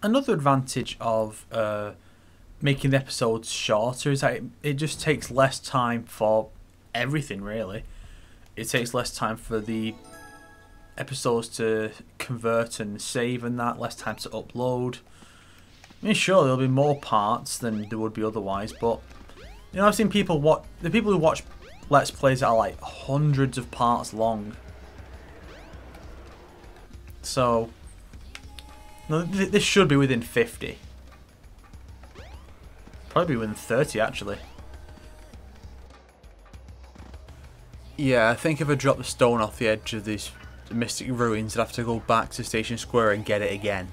Another advantage of making the episodes shorter is that it just takes less time for everything, really. It takes less time for the episodes to convert and save and that, less time to upload. I mean, sure, there'll be more parts than there would be otherwise, but, you know, I've seen people the people who watch Let's Plays that are like hundreds of parts long. So, no, this should be within 50. Probably within 30, actually. Yeah, I think if I drop the stone off the edge of these mystic ruins, I'd have to go back to Station Square and get it again.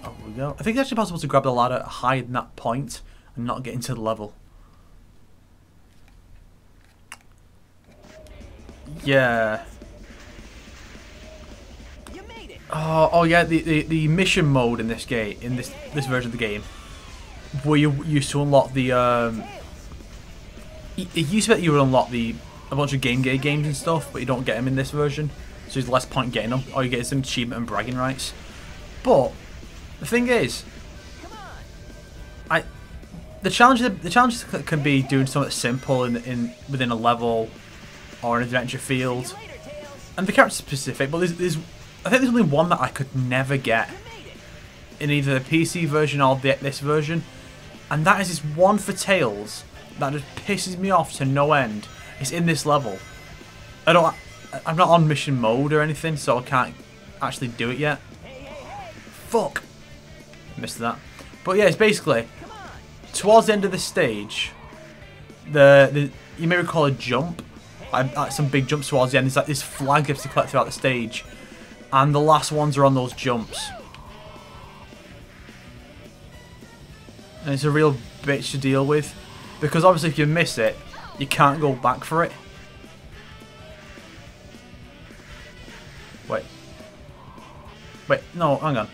Oh, we go. I think it's actually possible to grab the ladder higher than that point and not get into the level. Yeah. Oh yeah, the mission mode in this game, in this version of the game, where you used to unlock the it used to be that you would unlock a bunch of Game Gear games and stuff, but you don't get them in this version, so there's less point getting them. All you get is some achievement and bragging rights. But the thing is, the challenges can be doing something simple within a level or an adventure field, and the character specific. But I think there's only one that I could never get in either the PC version or this version, and that is this one for Tails that just pisses me off to no end. It's in this level. I'm not on mission mode or anything, so I can't actually do it yet. Fuck. Missed that. But yeah, it's basically towards the end of the stage. You may recall a jump, like some big jumps towards the end. There's like this flag you have to collect throughout the stage, and the last ones are on those jumps. And it's a real bitch to deal with, because obviously if you miss it, you can't go back for it. Wait, no, hang on.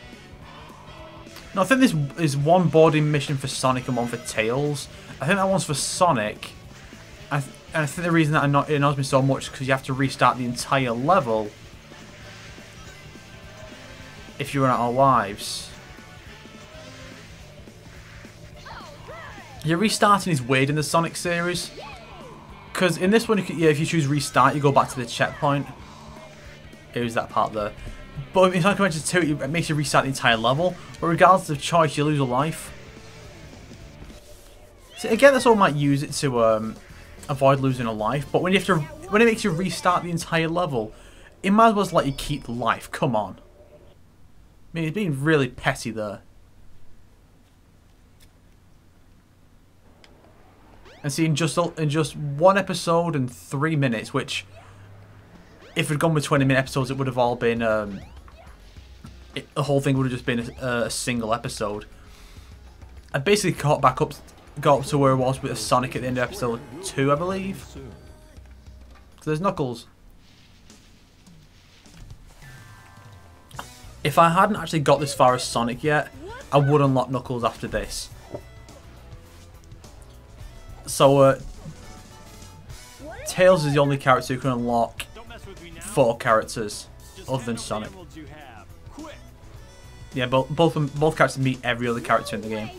No, I think this is one boarding mission for Sonic and one for Tails. I think that one's for Sonic. And I think the reason that it annoys me so much is because you have to restart the entire level if you run out of lives. Your restarting is weird in the Sonic series, because in this one, if you choose restart, you go back to the checkpoint. Here's that part there. But in Sonic Adventure 2, it makes you restart the entire level, but regardless of choice, you lose a life. So again, that's all might use it to avoid losing a life, but when it makes you restart the entire level, it might as well just let you keep the life. Come on. I mean, it's being really petty there. And see, in just one episode and 3 minutes, which, if we'd gone with 20-minute episodes, it would have all been, the whole thing would have just been a single episode. I basically got up to where I was with Sonic at the end of episode 2, I believe. So there's Knuckles. If I hadn't actually got this far as Sonic yet, I would unlock Knuckles after this. So, Tails is the only character who can unlock 4 characters other than Sonic. Yeah, both characters meet every other character in the game.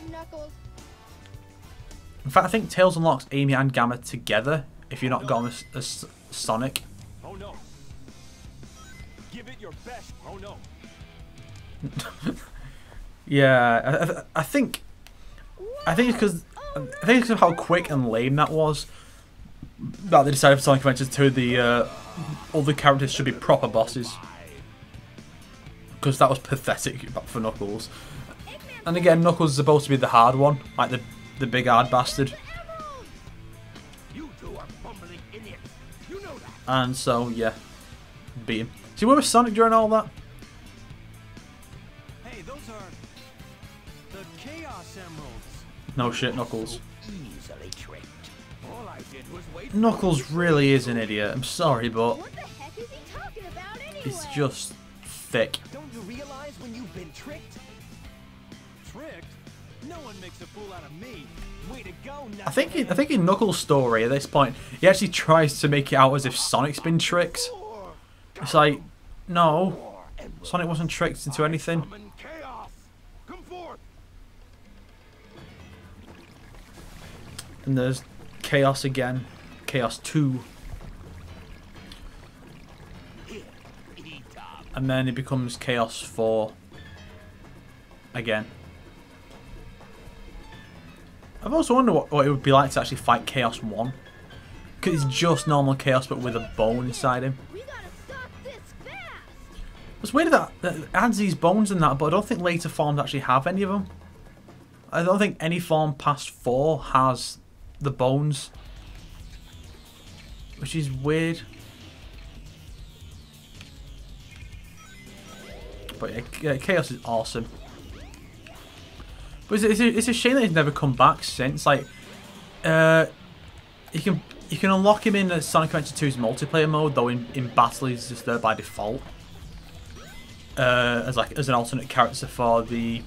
In fact, I think Tails unlocks Amy and Gamma together if you're not gone as Sonic. Oh no. Give it your best. Oh no. Yeah, I think it's because of how quick and lame that was that they decided for Sonic Adventure 2 all the characters should be proper bosses, because that was pathetic for Knuckles. And again, Knuckles is supposed to be the hard one, like the big hard bastard. And so yeah, beat him. See, where was Sonic during all that? Hey, those are the Chaos Emeralds. No shit, Knuckles. Easily tricked. All I did was wait. Knuckles really is an idiot. I'm sorry, but What the heck is he talking about anyway? it's just thick. Don't you realize when you've been tricked? Tricked? No one makes a fool out of me. Way to go, I think in Knuckles' story at this point, he actually tries to make it out as if Sonic's been tricked. It's like, no, Sonic wasn't tricked into anything. Chaos. Come forth. And there's Chaos again. Chaos 2. And then it becomes Chaos 4. Again. I've also wondered what it would be like to actually fight Chaos 1. Because it's just normal Chaos but with a bone inside him. We gotta stop this fast. It's weird that it adds these bones and that, but I don't think later forms actually have any of them. I don't think any form past 4 has the bones. Which is weird. But yeah, Chaos is awesome. But it's a shame that he's never come back since. Like, you can unlock him in Sonic Adventure 2's multiplayer mode, though in battle he's just there by default. As an alternate character for the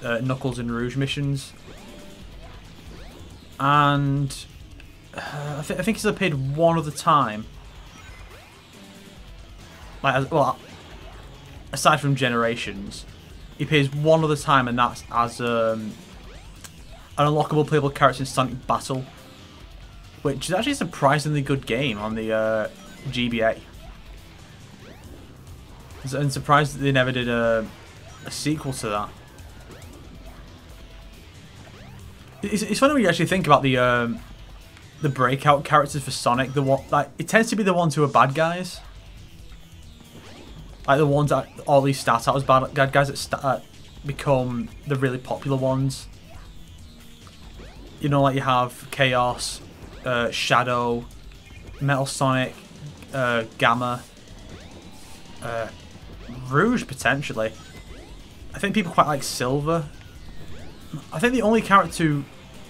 Knuckles and Rouge missions. And I think he's appeared one other time. Like, well, aside from Generations, he appears one other time, and that's as an unlockable playable character in Sonic Battle, which is actually a surprisingly good game on the GBA. I'm surprised that they never did a sequel to that. It's funny when you actually think about the breakout characters for Sonic. It tends to be the ones who are bad guys. Like the ones that all these start out as bad guys that become the really popular ones. You know, like you have Chaos, Shadow, Metal Sonic, Gamma, Rouge potentially. I think people quite like Silver. I think the only character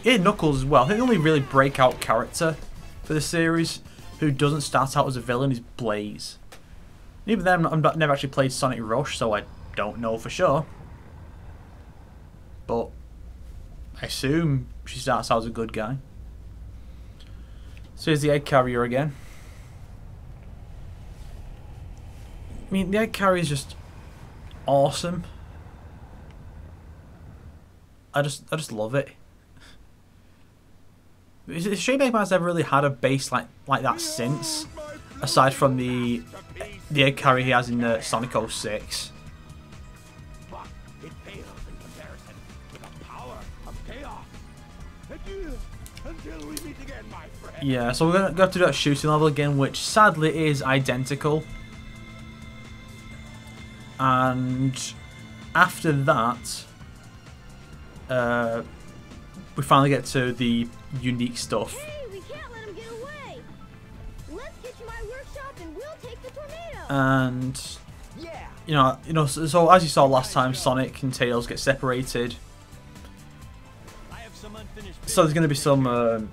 Knuckles as well. I think the only really breakout character for the series who doesn't start out as a villain is Blaze. Even then, I've never actually played Sonic Rush, so I don't know for sure. But I assume she starts out as a good guy. So here's the egg carrier again. I mean, the egg carrier is just awesome. I just love it. It's a shame Eggman's never really had a base like that since, aside from the egg carrier he has in Sonic 06. It pales in comparison to the power of chaos. Adieu, until we meet again, my friend. Yeah, so we're going to have to do that shooting level again, which sadly is identical. And after that, we finally get to the unique stuff. Hey, we can't let him get away. Let's get to my workshop and we'll take the tornado. And you know, so as you saw last time, Sonic and Tails get separated. I have some unfinished So there's going to be some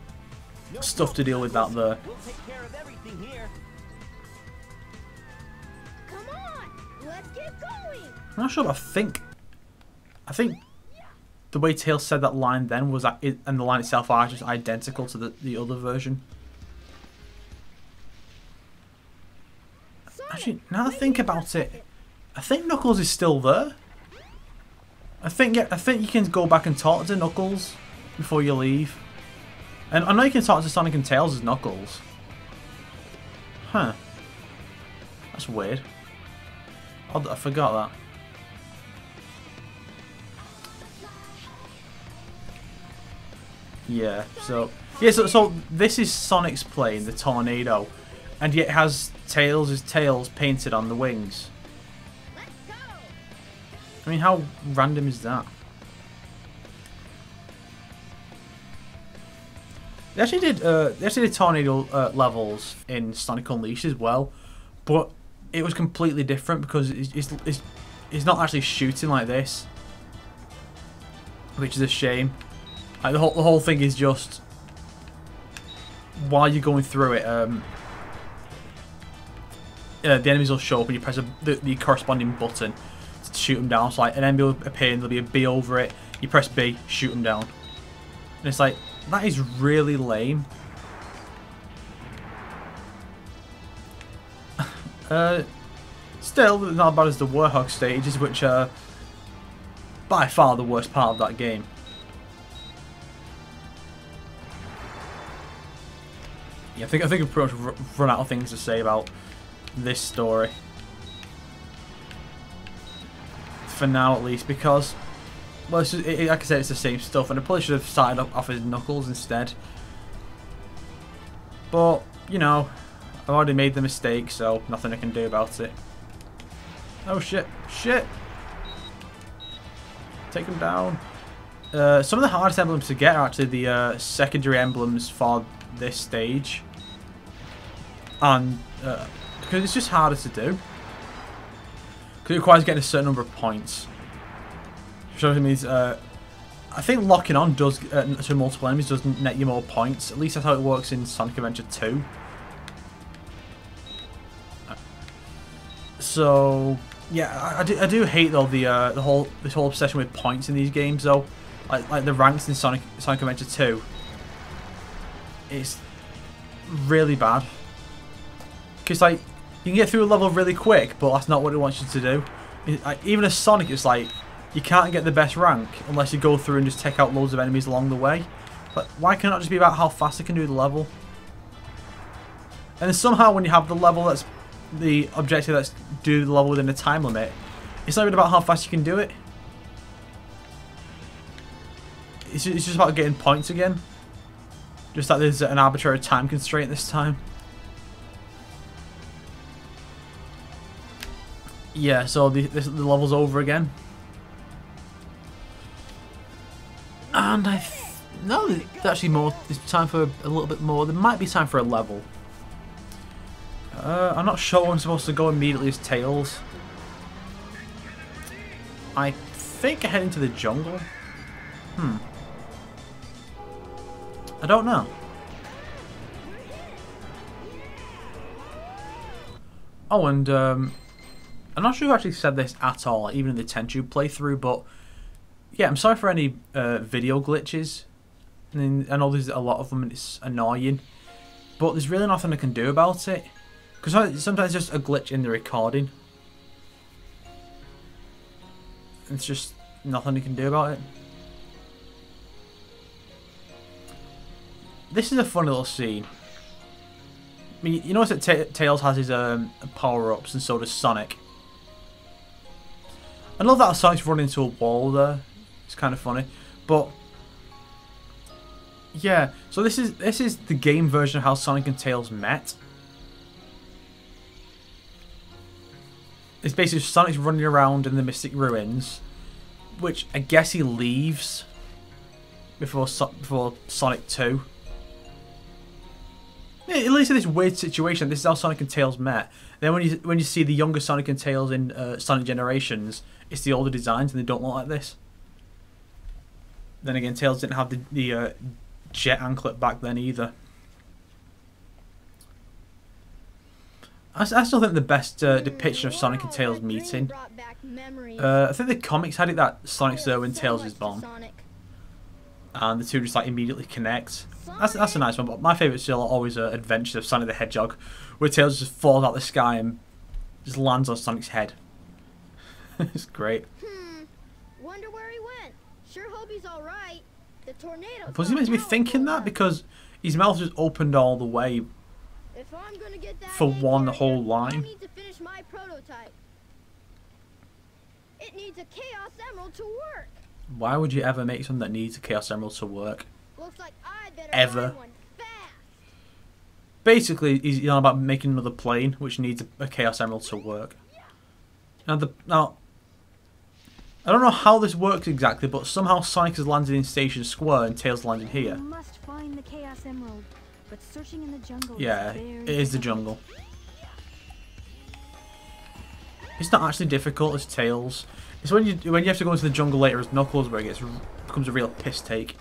stuff to deal with that there. We'll take care of everything here. Come on, let's get going. I'm not sure, but I think the way Tails said that line then was that and the line itself are just identical to the other version. Actually, now that I think about it, I think Knuckles is still there. I think you can go back and talk to Knuckles before you leave. And I know you can talk to Sonic and Tails as Knuckles. Huh. That's weird. I forgot that. Yeah, so this is Sonic's plane, the Tornado, and yet it has Tails' tails painted on the wings. Let's go. I mean, how random is that? They actually did tornado levels in Sonic Unleashed as well, but it was completely different because it's not actually shooting like this, which is a shame. Like the whole thing is just while you're going through it, the enemies will show up and you press the corresponding button to shoot them down. So like an enemy will appear and there'll be a bee over it. you press B, shoot them down. And it's like, that is really lame. Still, not as bad as the Warhog stages, which are by far the worst part of that game. Yeah, I think I've pretty much run out of things to say about this story. For now, at least, because, well, it's just, like I said, it's the same stuff, and I probably should have started off as Knuckles instead. But, you know, I've already made the mistake, so nothing I can do about it. Oh shit, shit! Take them down. Some of the hardest emblems to get are actually the secondary emblems for this stage. And, because it's just harder to do. Because it requires getting a certain number of points. Which means, I think locking on does, to multiple enemies does net you more points. At least that's how it works in Sonic Adventure 2. So, yeah, I do hate though this whole obsession with points in these games though. Like the ranks in Sonic Adventure 2. It's really bad. Because, like, you can get through a level really quick, but that's not what it wants you to do. Even as Sonic, it's like, you can't get the best rank unless you go through and just take out loads of enemies along the way. But why can't it just be about how fast I can do the level? And then somehow when you have the level that's, the objective that's do the level within a time limit, it's not even about how fast you can do it. It's just about getting points again. Just that there's an arbitrary time constraint this time. Yeah, so the level's over again. And no, there's actually more. There's time for a little bit more. There might be time for a level. I'm not sure I'm supposed to go immediately as Tails. I think I head into the jungle. I don't know. Oh, and I'm not sure who actually said this at all, even in the Tenchu playthrough, but yeah, I'm sorry for any video glitches. I know there's a lot of them and it's annoying, but there's really nothing I can do about it. Because sometimes it's just a glitch in the recording. It's just nothing you can do about it. This is a fun little scene. I mean, you notice that Tails has his power-ups and so does Sonic. I love that Sonic's running into a wall there. It's kind of funny. But yeah, so this is the game version of how Sonic and Tails met. It's basically Sonic's running around in the Mystic Ruins, which I guess he leaves before Sonic 2. Yeah, at least in this weird situation, this is how Sonic and Tails met. Then when you see the younger Sonic and Tails in Sonic Generations, it's the older designs and they don't look like this. Then again, Tails didn't have the jet anklet back then either. I still think the best depiction of Sonic and Tails meeting. I think the comics had it that Sonic's there when Tails is born, and the two just like immediately connect. That's a nice one. But my favourite still are always Adventures of Sonic the Hedgehog, where Tails just falls out the sky and just lands on Sonic's head. It's great. Wonder where he went. Sure hope he's all right. The tornado. Was he meant to be thinking that because his mouth just opened all the way? If I'm gonna get that For one whole line. I need to finish my prototype. It needs a Chaos Emerald to work. Why would you ever make something that needs a Chaos Emerald to work? Looks like I better Ever. buy one fast. Basically, he's on about making another plane which needs a Chaos Emerald to work. Now, I don't know how this works exactly, but somehow Sonic has landed in Station Square and Tails landed here. You must find the Chaos Emerald, but searching in the jungle. Yeah, it is the jungle. It's not actually difficult as Tails. It's when you have to go into the jungle later as Knuckles where it becomes a real piss take.